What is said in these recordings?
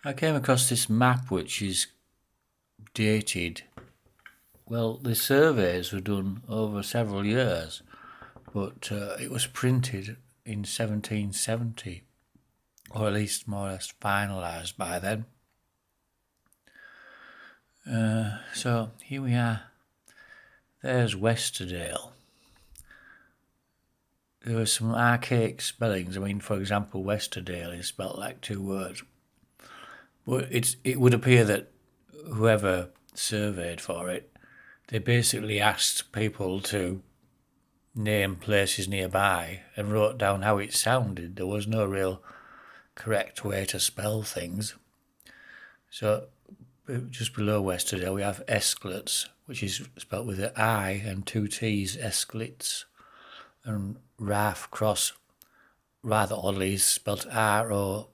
I came across this map which is dated. Well, the surveys were done over several years, but it was printed in 1770, or at least more or less finalised by then. So here we are. There's Westerdale. There were some archaic spellings. I mean, for example, Westerdale is spelt like two words. But it would appear that whoever surveyed for it, they basically asked people to name places nearby and wrote down how it sounded. There was no real correct way to spell things. So just below Westerdale we have Esclets, which is spelt with an I and two T's, Esclits, and Raff Cross, rather oddly, is spelt ROLFE,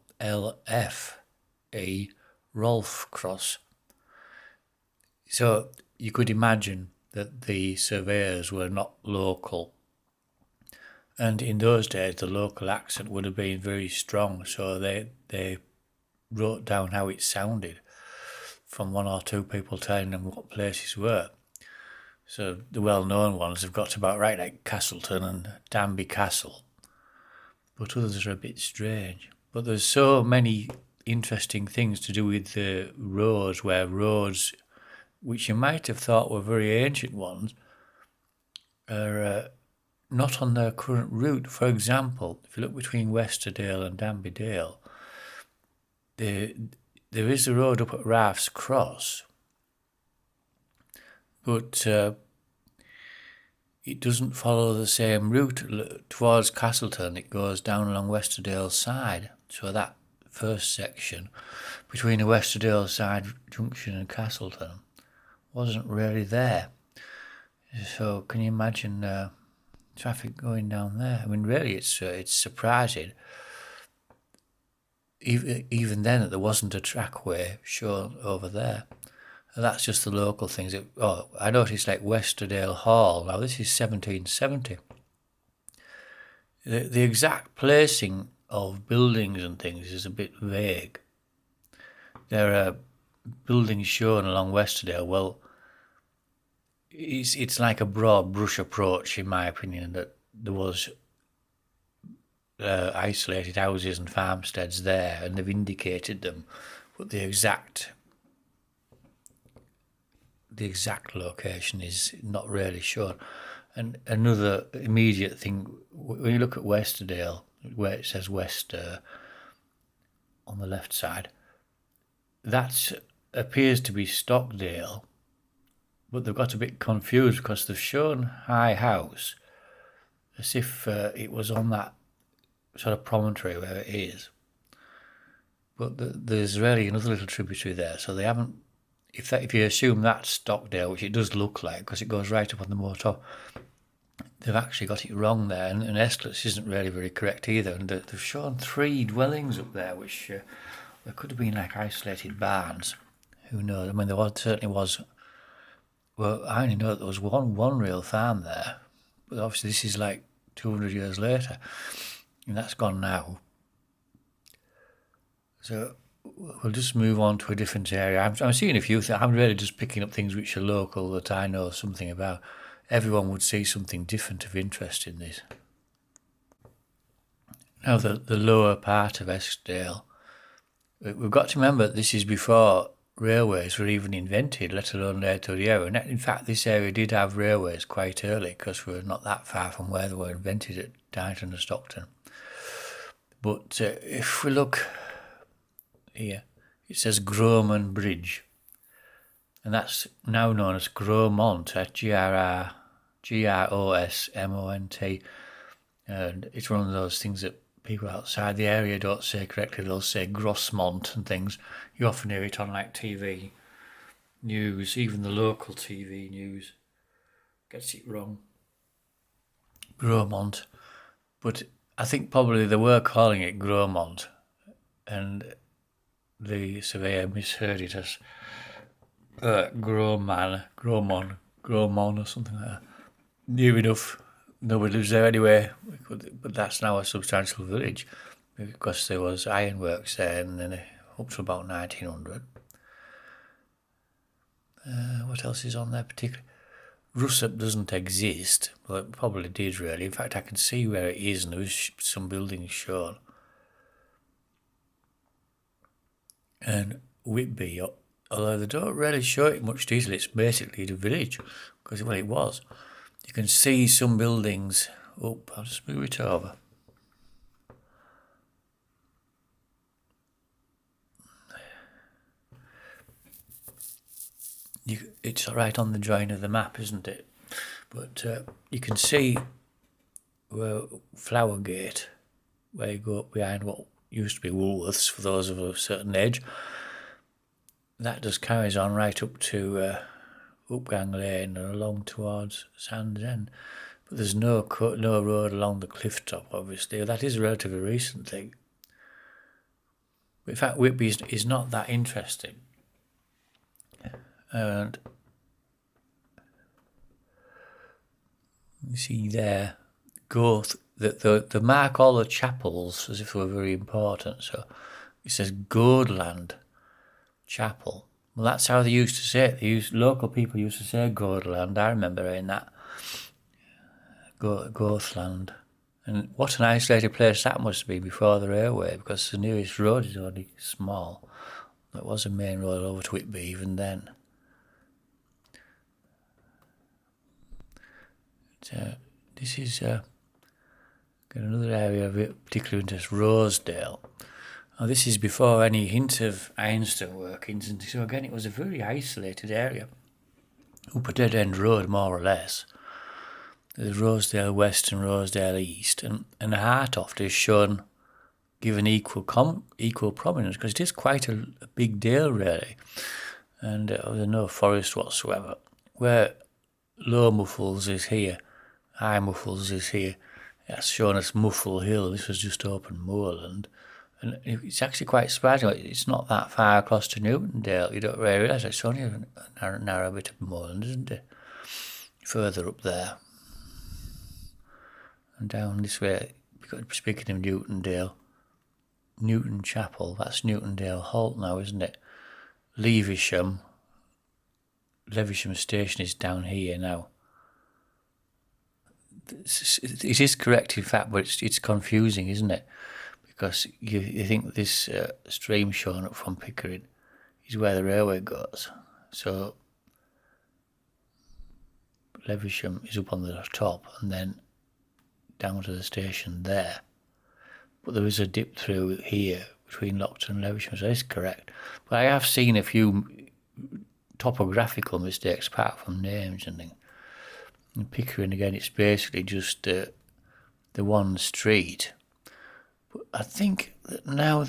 Rolf Cross. So you could imagine that the surveyors were not local. And in those days, the local accent would have been very strong, so they wrote down how it sounded from one or two people telling them what places were. So the well-known ones have got about right, like Castleton and Danby Castle. But others are a bit strange. But there's so many interesting things to do with the roads, which you might have thought were very ancient ones, are not on their current route. For example, if you look between Westerdale and Danby Dale, there is a road up at Raff's Cross, but it doesn't follow the same route towards Castleton. It goes down along Westerdale side. So that first section between the Westerdale side junction and Castleton wasn't really there. So can you imagine traffic going down there? I mean, really, it's surprising. Even then, that there wasn't a trackway shown over there. And that's just the local things. I noticed like Westerdale Hall. Now this is 1770. The exact placing of buildings and things is a bit vague. There are buildings shown along Westerdale. Well, it's like a broad brush approach, in my opinion, that there was isolated houses and farmsteads there, and they've indicated them, but the exact location is not really shown. And another immediate thing, when you look at Westerdale, where it says Wester on the left side, that appears to be Stockdale, but they've got a bit confused because they've shown High House as if it was on that sort of promontory where it is. But there's really another little tributary there, so they haven't. If you assume that's Stockdale, which it does look like because it goes right up on the motor, they've actually got it wrong there, and Esclets isn't really very correct either. And they've shown 3 dwellings up there, which there could have been like isolated barns. Who knows? I mean, certainly was. Well, I only know that there was one real farm there, but obviously this is like 200 years later, and that's gone now. So we'll just move on to a different area. I'm seeing a few things. I'm really just picking up things which are local that I know something about. Everyone would see something different of interest in this. Now, the lower part of Eskdale, we've got to remember this is before railways were even invented, let alone later to the area. And in fact, this area did have railways quite early because we're not that far from where they were invented at Dighton and Stockton. But if we look here, it says Groman Bridge, and that's now known as Gromont, Grosmont, and it's one of those things that people outside the area don't say correctly. They'll say Grossmont and things. You often hear it on like TV news, even the local TV news gets it wrong. Gromont, but I think probably they were calling it Gromont, and the surveyor misheard it as Gromon, or something like that. Near enough. Nobody lives there anyway, but that's now a substantial village because there was ironworks there, and then up to about 1900. What else is on there particularly? Russup doesn't exist, but it probably did really. In fact, I can see where it is, and there was some buildings shown. And Whitby, although they don't really show it much detail, it's basically the village, because well, it was. You can see some buildings up. I'll just move it over. It's all right on the drawing of the map, isn't it? But you can see where Flowergate, where you go up behind what used to be Woolworths for those of a certain age. That just carries on right up to Upgang Lane and along towards Sand's End. But there's no road along the cliff top, obviously. That is a relatively recent thing. But in fact, Whitby is not that interesting. And you see there, Goth, they mark all the chapels as if they were very important. So it says Goadland Chapel. Well, that's how they used to say it. Local people used to say Goadland. I remember hearing that. Gothland. And what an isolated place that must be before the railway, because the nearest road is only small. There was a main road over to Whitby even then. This is another area of particular interest, Rosedale. Now, this is before any hint of ironstone workings, and so again it was a very isolated area. Up a dead-end road, more or less. There's Rosedale West and Rosedale East, and the Hartoft is shown given equal prominence, because it is quite a big dale, really, and there's no forest whatsoever. Where Low Muffles is here, High Muffles is here. That's shown as Muffle Hill. This was just open moorland. And it's actually quite surprising. It's not that far across to Newtondale. You don't really realise it's only a narrow bit of moorland, isn't it? Further up there. And down this way, speaking of Newtondale, Newton Chapel, that's Newtondale Halt now, isn't it? Levisham Station is down here now. It is correct, in fact, but it's confusing, isn't it? Because you think this stream showing up from Pickering is where the railway goes. So Levisham is up on the top and then down to the station there. But there is a dip through here between Lockton and Levisham, so that's correct. But I have seen a few topographical mistakes apart from names and things. In Pickering, again, it's basically just the one street. But I think that now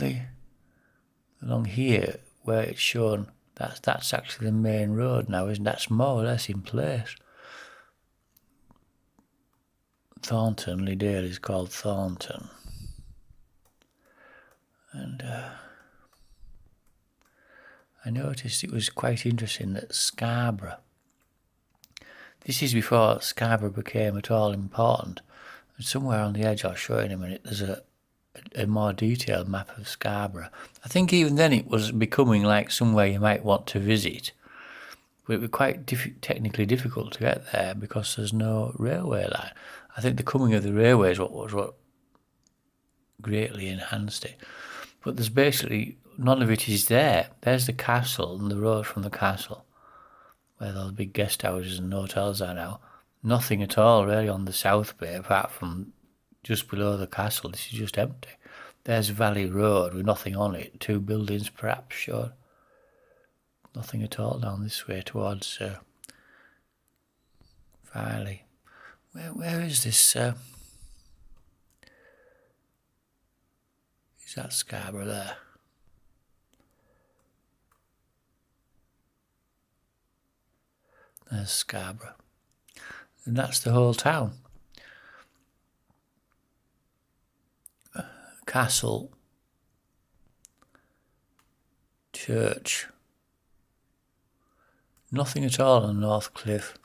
along here, where it's shown, that's actually the main road now, isn't it? That's more or less in place. Thornton, Liddale is called Thornton. And I noticed it was quite interesting that Scarborough, this is before Scarborough became at all important, and somewhere on the edge, I'll show you in a minute, there's a more detailed map of Scarborough. I think even then it was becoming like somewhere you might want to visit, but it was quite technically difficult to get there because there's no railway line. I think the coming of the railway is what greatly enhanced it. But there's basically, none of it is there. There's the castle and the road from the castle, where those big guest houses and hotels are now. Nothing at all really on the South Bay, apart from just below the castle. This is just empty. There's Valley Road with nothing on it. 2 buildings perhaps shown. Nothing at all down this way towards Farley. Where is this? Is that Scarborough there? There's Scarborough. And that's the whole town. Castle, church, nothing at all on North Cliff.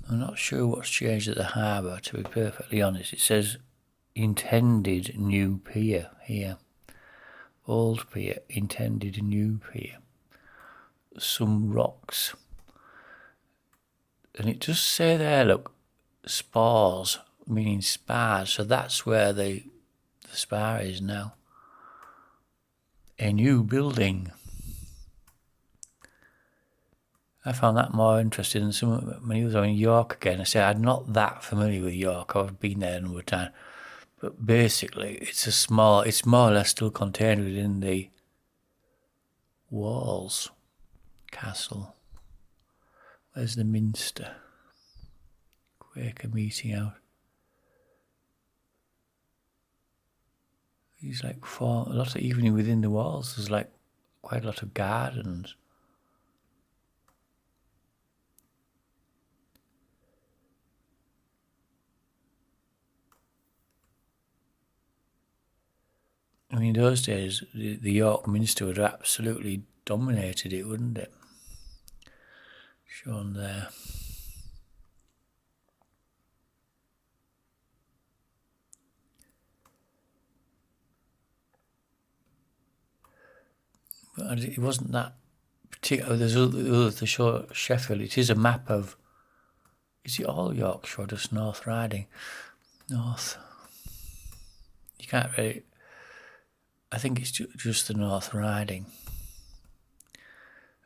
I'm not sure what's changed at the harbour, to be perfectly honest. It says intended new pier here. Old pier, intended new pier. Some rocks. And it does say there, look, spars, meaning spars. So that's where the spar is now. A new building. I found that more interesting than many others. In York again, I say I'm not that familiar with York. I've been there a number of times. But basically, it's more or less still contained within the walls. Castle. Where's the Minster? Quaker meeting out. There's like a lot of, even within the walls, there's like quite a lot of gardens. I mean, in those days, the York Minster would have absolutely dominated it, wouldn't it? Shown there. But it wasn't that particular. There's the show Sheffield. It is a map of. Is it all Yorkshire or just North Riding? North. You can't really. I think it's just the North Riding.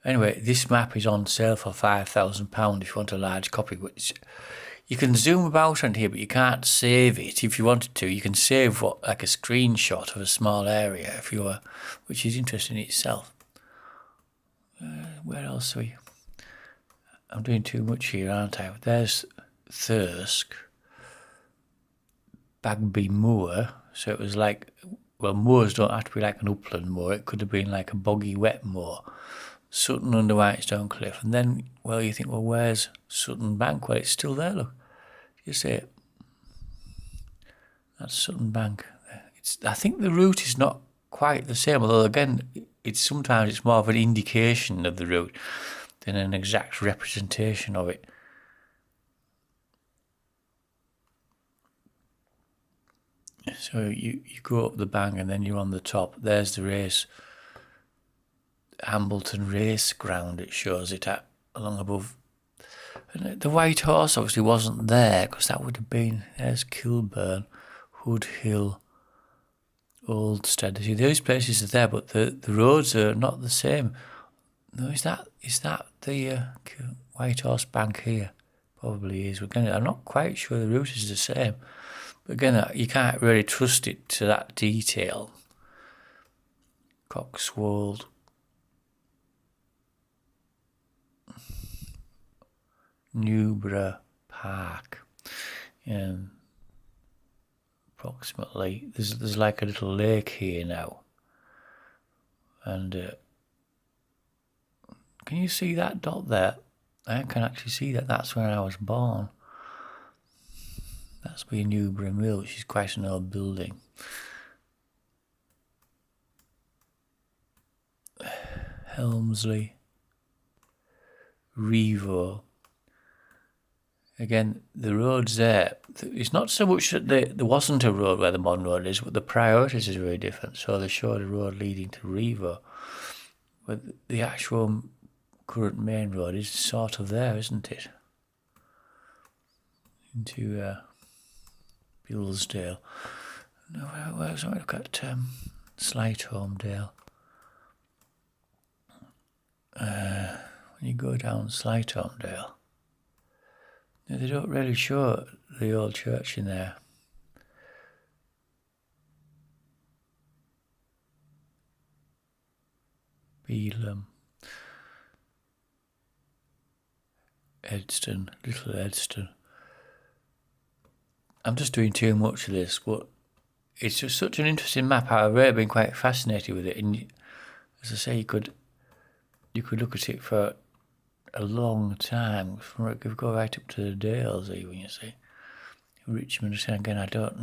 Anyway, this map is on sale for £5,000 if you want a large copy. Which you can zoom about on here, but you can't save it. If you wanted to, you can save like a screenshot of a small area if you were, which is interesting in itself. Where else are we? I'm doing too much here, aren't I? There's Thirsk, Bagby Moor. So it was like, well, moors don't have to be like an upland moor. It could have been like a boggy, wet moor. Sutton under Whitestone Cliff. And then, well, you think, well, where's Sutton Bank? Well, it's still there, look. You see it? That's Sutton Bank. I think the route is not quite the same, although, again, sometimes it's more of an indication of the route than an exact representation of it. So you go up the bank and then you're on the top. There's the race. Hambleton Race Ground, it shows it at, along above. And the White Horse obviously wasn't there, because that would have been, there's Kilburn, Hood Hill, Oldstead. See, those places are there, but the roads are not the same. No, is that the White Horse Bank here? Probably is. Again, I'm not quite sure the route is the same. But again, you can't really trust it to that detail. Coxwold. Newborough Park. Approximately. There's like a little lake here now. And can you see that dot there? I can actually see that. That's where I was born. That's be Newborough Mill, which is quite an old building. Helmsley. Revo. Again, the roads there, it's not so much that there wasn't a road where the modern road is, but the priorities is very different. So they showed a road leading to Revo. But the actual current main road is sort of there, isn't it? Into Billsdale. Where's I look at Slightholmdale. When you go down Slightholmdale, they don't really show the old church in there. Beelham, Edston, Little Edston. I'm just doing too much of this, but it's just such an interesting map. I've really been quite fascinated with it, and as I say, you could look at it for a long time. You could go right up to the Dales, even, you see. Richmond, again, I don't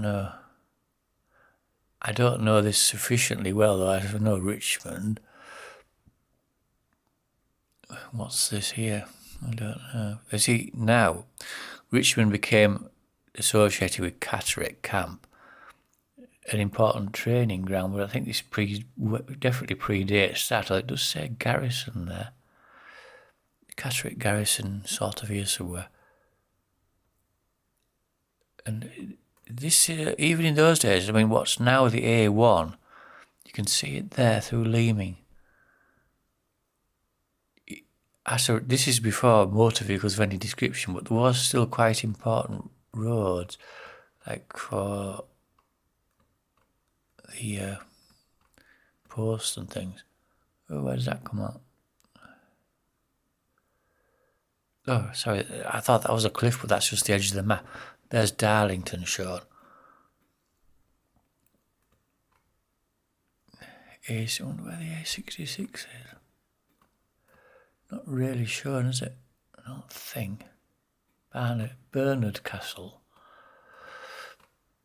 know this sufficiently well, though. I know Richmond. What's this here? I don't know. You see, now, Richmond became associated with Catterick Camp, an important training ground, but I think this definitely predates that. It does say garrison there. Catterick Garrison, sort of here somewhere. And this, even in those days, I mean, what's now the A1, you can see it there through Leeming. This is before motor vehicles of any description, but there was still quite important roads, like for the post and things. Oh, where does that come out? Oh, sorry, I thought that was a cliff, but that's just the edge of the map. There's Darlington shown. I wonder where the A66 is. Not really shown, is it? I don't think. Bernard Castle.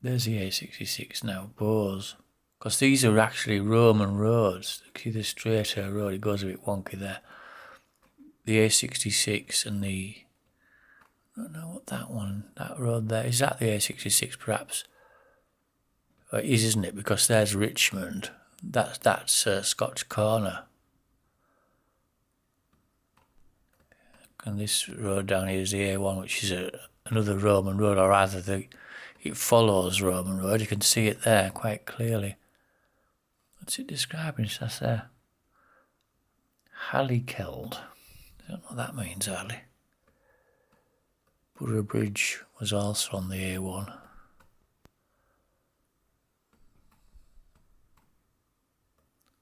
There's the A66 now, Bowes. Because these are actually Roman roads. See the straighter road, it goes a bit wonky there. The A66 and the... I don't know what that road there, is that the A66 perhaps? Well, it is, isn't it? Because there's Richmond. That's Scotch Corner. And this road down here is the A1, which is another Roman road, or rather it follows Roman road. You can see it there quite clearly. What's it describing? It says there. Hallikeld. I don't know what that means, Ali. Borough Bridge was also on the A1.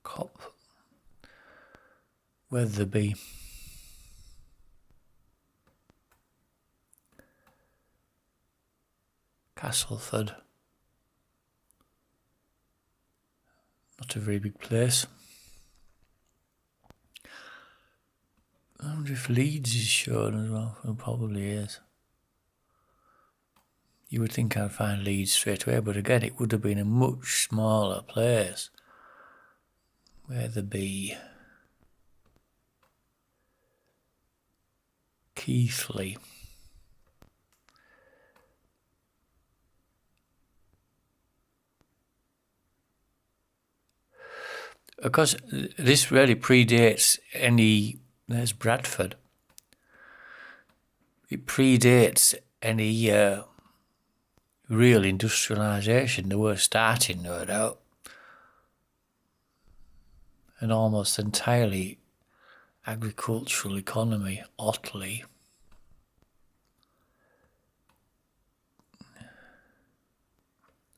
Cop. Wetherby. Castleford. Not a very big place. I wonder if Leeds is shown as well. It probably is. You would think I'd find Leeds straight away, but again, it would have been a much smaller place. Wetherby. Keighley. Of course, this really predates any... There's Bradford. It predates any real industrialisation. They were starting, no doubt. An almost entirely agricultural economy, Otley.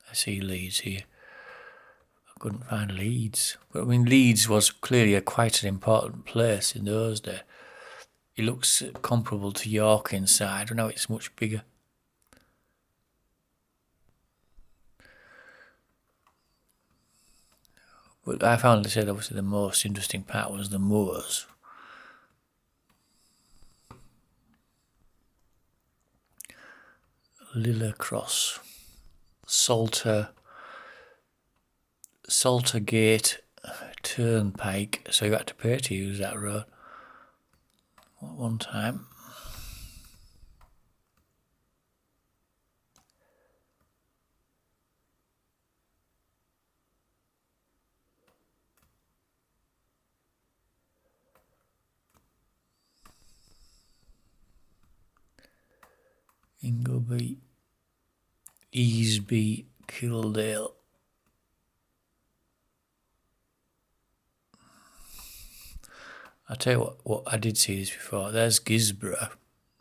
I see Leeds here. I couldn't find Leeds. But I mean, Leeds was clearly quite an important place in those days. It looks comparable to York inside. I know it's much bigger. But I found, they said, obviously the most interesting part was the moors. Lillicross. Saltergate Turnpike, so you had to pay to use that road at one time. Ingleby, Easby, Kildale. I'll tell you what I did see this before. There's Gisborough.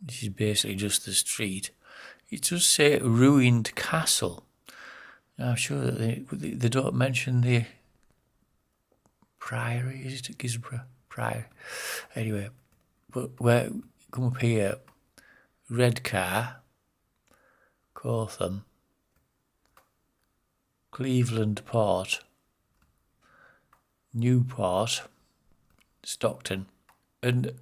This is basically just the street. It does say ruined castle. Now, I'm sure that they don't mention the priory. Is it Gisborough? Priory. Anyway, but where come up here, Redcar, Cotham, Cleveland Port, Newport, Stockton, and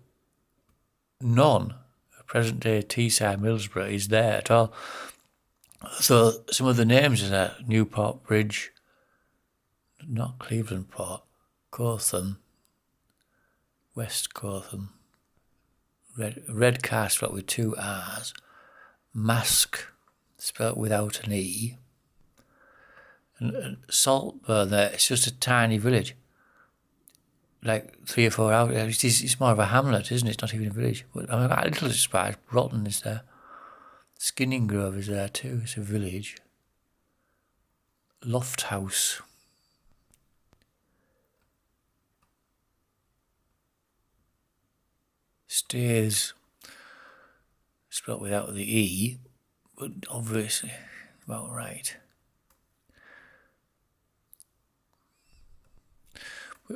none of present-day Teesside Middlesbrough is there at all. So some of the names are there: Newport Bridge, not Cleveland Port, Cotham, West Cotham, Redcar spelled with two R's, Mask spelled without an E, Saltburn there, it's just a tiny village. Like 3 or 4 hours. It's more of a hamlet, isn't it? It's not even a village. But I'm a little surprised. Broughton is there. Skinning Grove is there too. It's a village. Loft House. Stays. Spelled without the E, but obviously about right.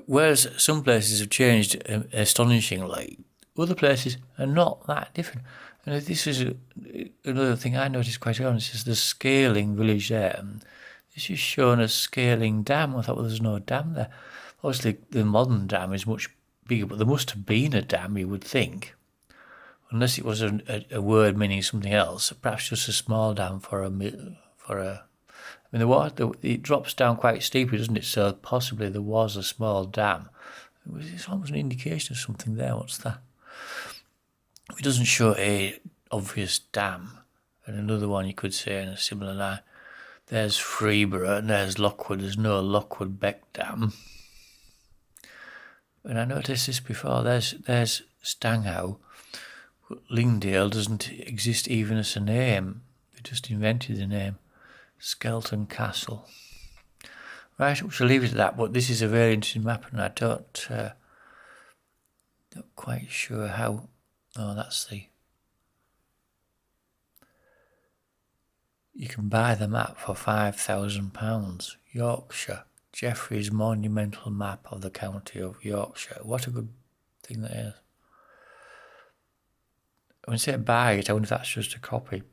Whereas some places have changed astonishingly, other places are not that different. And this is another thing I noticed quite early. This is the Scaling village there. This is shown as Scaling Dam. I thought, well, there's no dam there. Obviously, the modern dam is much bigger, but there must have been a dam, you would think. Unless it was a word meaning something else, perhaps just a small dam for a. I mean, the water, it drops down quite steeply, doesn't it? So possibly there was a small dam. It's almost an indication of something there. What's that? It doesn't show a obvious dam. And another one you could say in a similar line. There's Freeborough and there's Lockwood. There's no Lockwood Beck Dam. And I noticed this before. There's Stanghow. Lingdale doesn't exist even as a name. They just invented the name. Skelton Castle. Right, we shall leave it at that, but this is a very interesting map and I don't quite sure how. Oh, that's the. You can buy the map for £5,000. Yorkshire. Jeffery's monumental map of the County of Yorkshire. What a good thing that is. When I say buy it, I wonder if that's just a copy.